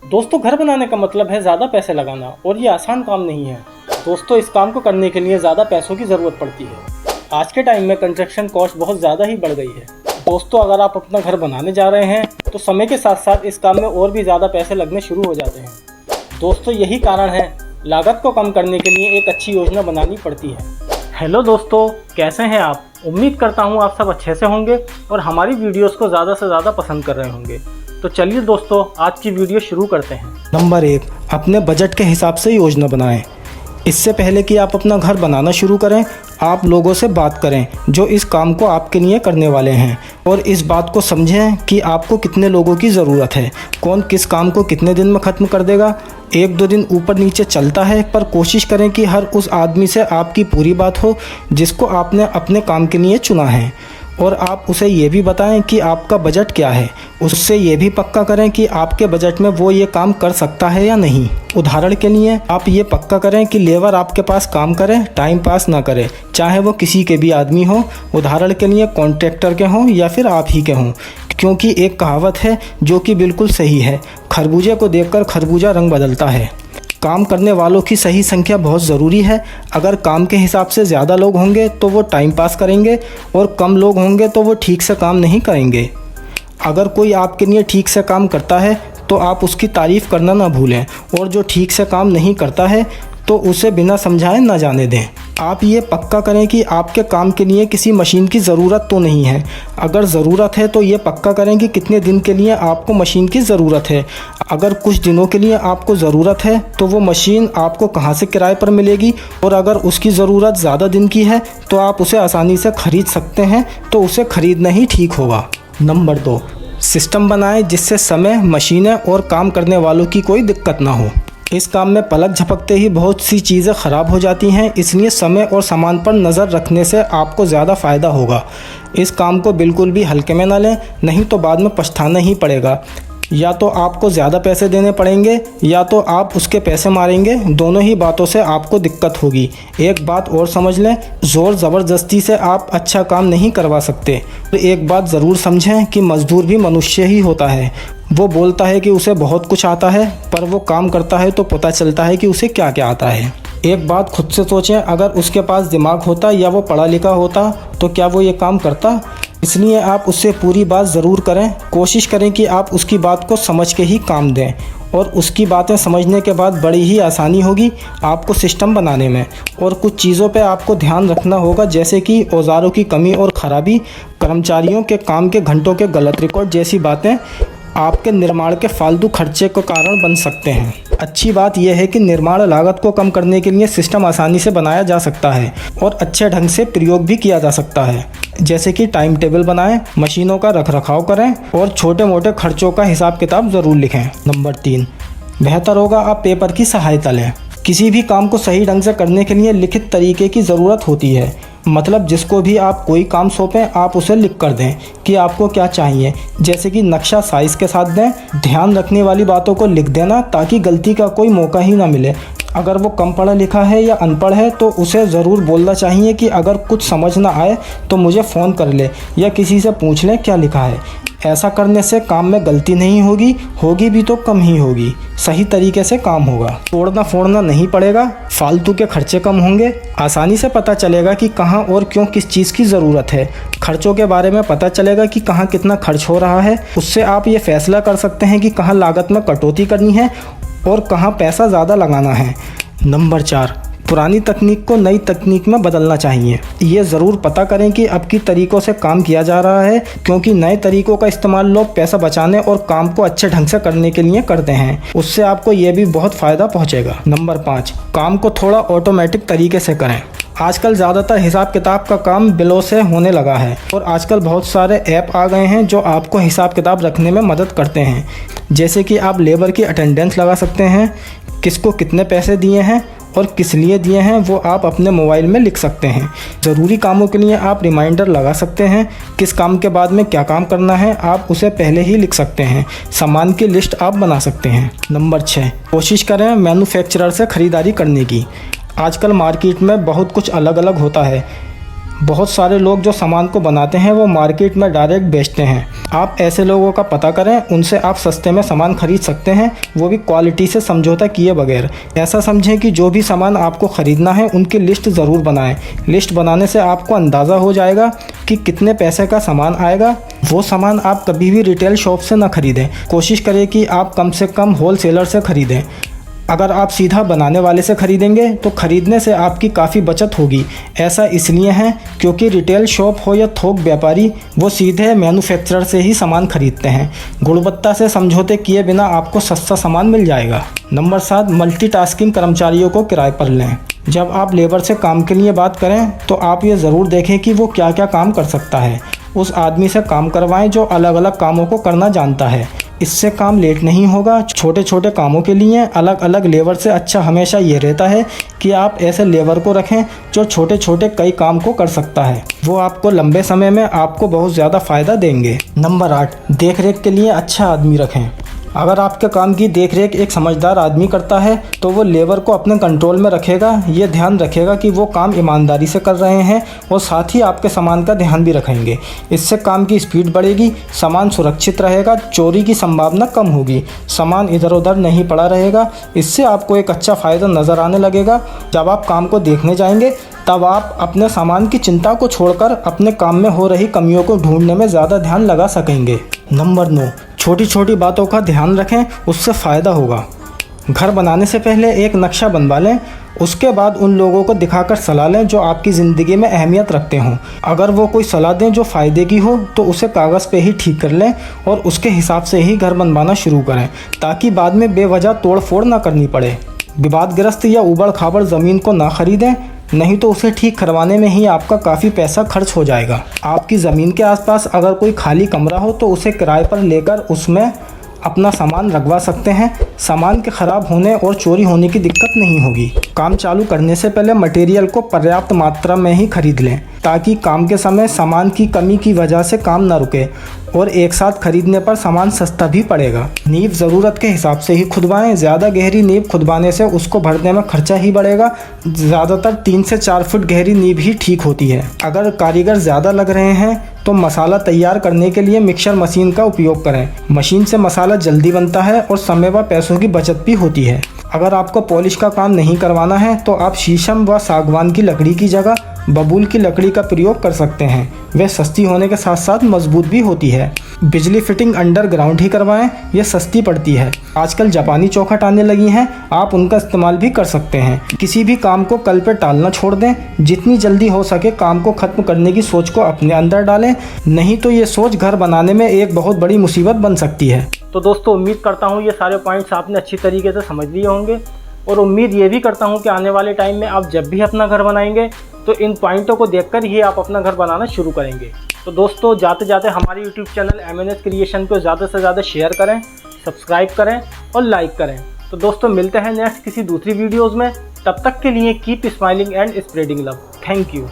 दोस्तों, घर बनाने का मतलब है ज़्यादा पैसे लगाना और ये आसान काम नहीं है। दोस्तों, इस काम को करने के लिए ज़्यादा पैसों की ज़रूरत पड़ती है। आज के टाइम में कंस्ट्रक्शन कॉस्ट बहुत ज़्यादा ही बढ़ गई है। दोस्तों, अगर आप अपना घर बनाने जा रहे हैं तो समय के साथ साथ इस काम में और भी ज़्यादा पैसे लगने शुरू हो जाते हैं। दोस्तों, यही कारण है लागत को कम करने के लिए एक अच्छी योजना बनानी पड़ती है। हेलो दोस्तों, कैसे हैं आप? उम्मीद करता हूँ आप सब अच्छे से होंगे और हमारी वीडियोस को ज़्यादा से ज़्यादा पसंद कर रहे होंगे। तो चलिए दोस्तों, आज की वीडियो शुरू करते हैं। नंबर 1, अपने बजट के हिसाब से योजना बनाएं। इससे पहले कि आप अपना घर बनाना शुरू करें, आप लोगों से बात करें जो इस काम को आपके लिए करने वाले हैं और इस बात को समझें कि आपको कितने लोगों की ज़रूरत है, कौन किस काम को कितने दिन में ख़त्म कर देगा। 1-2 दिन ऊपर नीचे चलता है, पर कोशिश करें कि हर उस आदमी से आपकी पूरी बात हो जिसको आपने अपने काम के लिए चुना है, और आप उसे ये भी बताएं कि आपका बजट क्या है। उससे ये भी पक्का करें कि आपके बजट में वो ये काम कर सकता है या नहीं। उदाहरण के लिए आप ये पक्का करें कि लेबर आपके पास काम करे, टाइम पास ना करे, चाहे वो किसी के भी आदमी हो। उदाहरण के लिए कॉन्ट्रैक्टर के हों या फिर आप ही के हों, क्योंकि एक कहावत है जो कि बिल्कुल सही है, खरबूजे को देखकर खरबूजा रंग बदलता है। काम करने वालों की सही संख्या बहुत ज़रूरी है। अगर काम के हिसाब से ज़्यादा लोग होंगे तो वो टाइम पास करेंगे और कम लोग होंगे तो वो ठीक से काम नहीं करेंगे। अगर कोई आपके लिए ठीक से काम करता है तो आप उसकी तारीफ़ करना ना भूलें, और जो ठीक से काम नहीं करता है तो उसे बिना समझाए ना जाने दें। आप ये पक्का करें कि आपके काम के लिए किसी मशीन की ज़रूरत तो नहीं है। अगर ज़रूरत है तो ये पक्का करें कि कितने दिन के लिए आपको मशीन की ज़रूरत है। अगर कुछ दिनों के लिए आपको ज़रूरत है तो वो मशीन आपको कहाँ से किराए पर मिलेगी, और अगर उसकी ज़रूरत ज़्यादा दिन की है तो आप उसे आसानी से ख़रीद सकते हैं, तो उसे ख़रीदना ही ठीक होगा। नंबर 2, सिस्टम बनाएं जिससे समय, मशीनें और काम करने वालों की कोई दिक्कत ना हो। इस काम में पलक झपकते ही बहुत सी चीज़ें ख़राब हो जाती हैं, इसलिए समय और सामान पर नज़र रखने से आपको ज़्यादा फ़ायदा होगा। इस काम को बिल्कुल भी हल्के में ना लें, नहीं तो बाद में पछताना ही पड़ेगा। या तो आपको ज़्यादा पैसे देने पड़ेंगे या तो आप उसके पैसे मारेंगे। दोनों ही बातों से आपको दिक्कत होगी। एक बात और समझ लें, ज़ोर ज़बरदस्ती से आप अच्छा काम नहीं करवा सकते। तो एक बात ज़रूर समझें कि मज़दूर भी मनुष्य ही होता है। वो बोलता है कि उसे बहुत कुछ आता है, पर वो काम करता है तो पता चलता है कि उसे क्या क्या आता है। एक बात खुद से सोचें, अगर उसके पास दिमाग होता या वो पढ़ा लिखा होता तो क्या वो ये काम करता? इसलिए आप उससे पूरी बात ज़रूर करें। कोशिश करें कि आप उसकी बात को समझ के ही काम दें, और उसकी बातें समझने के बाद बड़ी ही आसानी होगी आपको सिस्टम बनाने में। और कुछ चीज़ों पे आपको ध्यान रखना होगा, जैसे कि औज़ारों की कमी और ख़राबी, कर्मचारियों के काम के घंटों के गलत रिकॉर्ड जैसी बातें आपके निर्माण के फालतू खर्चे का कारण बन सकते हैं। अच्छी बात यह है कि निर्माण लागत को कम करने के लिए सिस्टम आसानी से बनाया जा सकता है और अच्छे ढंग से प्रयोग भी किया जा सकता है, जैसे कि टाइम टेबल बनाएं, मशीनों का रखरखाव करें और छोटे मोटे खर्चों का हिसाब किताब ज़रूर लिखें। नंबर 3, बेहतर होगा आप पेपर की सहायता लें। किसी भी काम को सही ढंग से करने के लिए लिखित तरीके की ज़रूरत होती है। मतलब जिसको भी आप कोई काम सौंपें, आप उसे लिख कर दें कि आपको क्या चाहिए, जैसे कि नक्शा साइज़ के साथ दें। ध्यान रखने वाली बातों को लिख देना ताकि गलती का कोई मौका ही ना मिले। अगर वो कम पढ़ा लिखा है या अनपढ़ है तो उसे ज़रूर बोलना चाहिए कि अगर कुछ समझ ना आए तो मुझे फ़ोन कर ले या किसी से पूछ ले क्या लिखा है। ऐसा करने से काम में गलती नहीं होगी, होगी भी तो कम ही होगी, सही तरीके से काम होगा। तोड़ना फोड़ना नहीं पड़ेगा, फालतू के खर्चे कम होंगे, आसानी से पता चलेगा कि कहाँ और क्यों किस चीज़ की ज़रूरत है। खर्चों के बारे में पता चलेगा कि कहाँ कितना खर्च हो रहा है। उससे आप ये फैसला कर सकते हैं कि कहाँ लागत में कटौती करनी है और कहाँ पैसा ज़्यादा लगाना है। नंबर 4, पुरानी तकनीक को नई तकनीक में बदलना चाहिए। ये ज़रूर पता करें कि अब की तरीक़ों से काम किया जा रहा है, क्योंकि नए तरीक़ों का इस्तेमाल लोग पैसा बचाने और काम को अच्छे ढंग से करने के लिए करते हैं। उससे आपको ये भी बहुत फ़ायदा पहुंचेगा। नंबर 5, काम को थोड़ा ऑटोमेटिक तरीके से करें। आजकल ज़्यादातर हिसाब किताब का काम बिलों से होने लगा है, और आजकल बहुत सारे ऐप आ गए हैं जो आपको हिसाब किताब रखने में मदद करते हैं। जैसे कि आप लेबर की अटेंडेंस लगा सकते हैं, किसको कितने पैसे दिए हैं और किस लिए दिए हैं वो आप अपने मोबाइल में लिख सकते हैं। ज़रूरी कामों के लिए आप रिमाइंडर लगा सकते हैं। किस काम के बाद में क्या काम करना है आप उसे पहले ही लिख सकते हैं। सामान की लिस्ट आप बना सकते हैं। नंबर 6, कोशिश करें मैन्युफैक्चरर से ख़रीदारी करने की। आजकल मार्केट में बहुत कुछ अलग अलग होता है। बहुत सारे लोग जो सामान को बनाते हैं वो मार्केट में डायरेक्ट बेचते हैं। आप ऐसे लोगों का पता करें, उनसे आप सस्ते में सामान खरीद सकते हैं, वो भी क्वालिटी से समझौता किए बगैर। ऐसा समझें कि जो भी सामान आपको ख़रीदना है उनकी लिस्ट ज़रूर बनाएं। लिस्ट बनाने से आपको अंदाज़ा हो जाएगा कि कितने पैसे का सामान आएगा। वो सामान आप कभी भी रिटेल शॉप से ना खरीदें, कोशिश करें कि आप कम से कम होल सेलर से ख़रीदें। अगर आप सीधा बनाने वाले से ख़रीदेंगे तो ख़रीदने से आपकी काफ़ी बचत होगी। ऐसा इसलिए है क्योंकि रिटेल शॉप हो या थोक व्यापारी, वो सीधे मैन्युफैक्चरर से ही सामान खरीदते हैं। गुणवत्ता से समझौते किए बिना आपको सस्ता सामान मिल जाएगा। नंबर 7, मल्टीटास्किंग कर्मचारियों को किराए पर लें। जब आप लेबर से काम के लिए बात करें तो आप ये ज़रूर देखें कि वो क्या क्या काम कर सकता है। उस आदमी से काम करवाएं जो अलग अलग कामों को करना जानता है। इससे काम लेट नहीं होगा। छोटे छोटे कामों के लिए अलग अलग लेबर से अच्छा हमेशा ये रहता है कि आप ऐसे लेबर को रखें जो छोटे छोटे कई काम को कर सकता है। वो आपको लंबे समय में आपको बहुत ज़्यादा फ़ायदा देंगे। नंबर 8, देख रेख के लिए अच्छा आदमी रखें। अगर आपके काम की देखरेख एक समझदार आदमी करता है तो वो लेबर को अपने कंट्रोल में रखेगा। ये ध्यान रखेगा कि वो काम ईमानदारी से कर रहे हैं और साथ ही आपके सामान का ध्यान भी रखेंगे। इससे काम की स्पीड बढ़ेगी, सामान सुरक्षित रहेगा, चोरी की संभावना कम होगी, सामान इधर उधर नहीं पड़ा रहेगा। इससे आपको एक अच्छा फ़ायदा नज़र आने लगेगा। जब आप काम को देखने जाएंगे तब आप अपने सामान की चिंता को छोड़कर अपने काम में हो रही कमियों को ढूंढने में ज़्यादा ध्यान लगा सकेंगे। नंबर 9, छोटी छोटी बातों का ध्यान रखें, उससे फ़ायदा होगा। घर बनाने से पहले एक नक्शा बनवा लें, उसके बाद उन लोगों को दिखाकर सलाह लें जो आपकी ज़िंदगी में अहमियत रखते हों। अगर वो कोई सलाह दें जो फ़ायदे की हो तो उसे कागज़ पे ही ठीक कर लें और उसके हिसाब से ही घर बनवाना शुरू करें, ताकि बाद में बेवजह तोड़ फोड़ ना करनी पड़े। विवादग्रस्त या उबड़ खाबड़ ज़मीन को ना खरीदें, नहीं तो उसे ठीक करवाने में ही आपका काफ़ी पैसा खर्च हो जाएगा। आपकी ज़मीन के आसपास अगर कोई खाली कमरा हो तो उसे किराए पर लेकर उसमें अपना सामान रखवा सकते हैं। सामान के ख़राब होने और चोरी होने की दिक्कत नहीं होगी। काम चालू करने से पहले मटेरियल को पर्याप्त मात्रा में ही खरीद लें, ताकि काम के समय सामान की कमी की वजह से काम न रुके और एक साथ खरीदने पर सामान सस्ता भी पड़ेगा। नींव ज़रूरत के हिसाब से ही खुदवाएं। ज़्यादा गहरी नींव खुदवाने से उसको भरने में खर्चा ही बढ़ेगा। ज़्यादातर 3 से 4 फुट गहरी नींव ही ठीक होती है। अगर कारीगर ज़्यादा लग रहे हैं तो मसाला तैयार करने के लिए मिक्सर मशीन का उपयोग करें। मशीन से मसाला जल्दी बनता है और समय व पैसों की बचत भी होती है। अगर आपको पॉलिश का काम नहीं करवाना है तो आप शीशम व सागवान की लकड़ी की जगह बबूल की लकड़ी का प्रयोग कर सकते हैं। वह सस्ती होने के साथ साथ मजबूत भी होती है। बिजली फिटिंग अंडरग्राउंड ही करवाएं, यह सस्ती पड़ती है। आजकल जापानी चौखट आने लगी हैं, आप उनका इस्तेमाल भी कर सकते हैं। किसी भी काम को कल पे टालना छोड़ दें। जितनी जल्दी हो सके काम को ख़त्म करने की सोच को अपने अंदर डालें, नहीं तो ये सोच घर बनाने में एक बहुत बड़ी मुसीबत बन सकती है। तो दोस्तों, उम्मीद करता हूँ ये सारे पॉइंट्स आपने अच्छी तरीके से समझ लिए होंगे और उम्मीद ये भी करता हूँ कि आने वाले टाइम में आप जब भी अपना घर बनाएंगे तो इन पॉइंटों को देखकर ही आप अपना घर बनाना शुरू करेंगे। तो दोस्तों, जाते जाते हमारे YouTube चैनल MNS क्रिएशन को ज़्यादा से ज़्यादा शेयर करें, सब्सक्राइब करें और लाइक करें। तो दोस्तों, मिलते हैं नेक्स्ट किसी दूसरी वीडियोज़ में। तब तक के लिए keep smiling and spreading love. Thank you.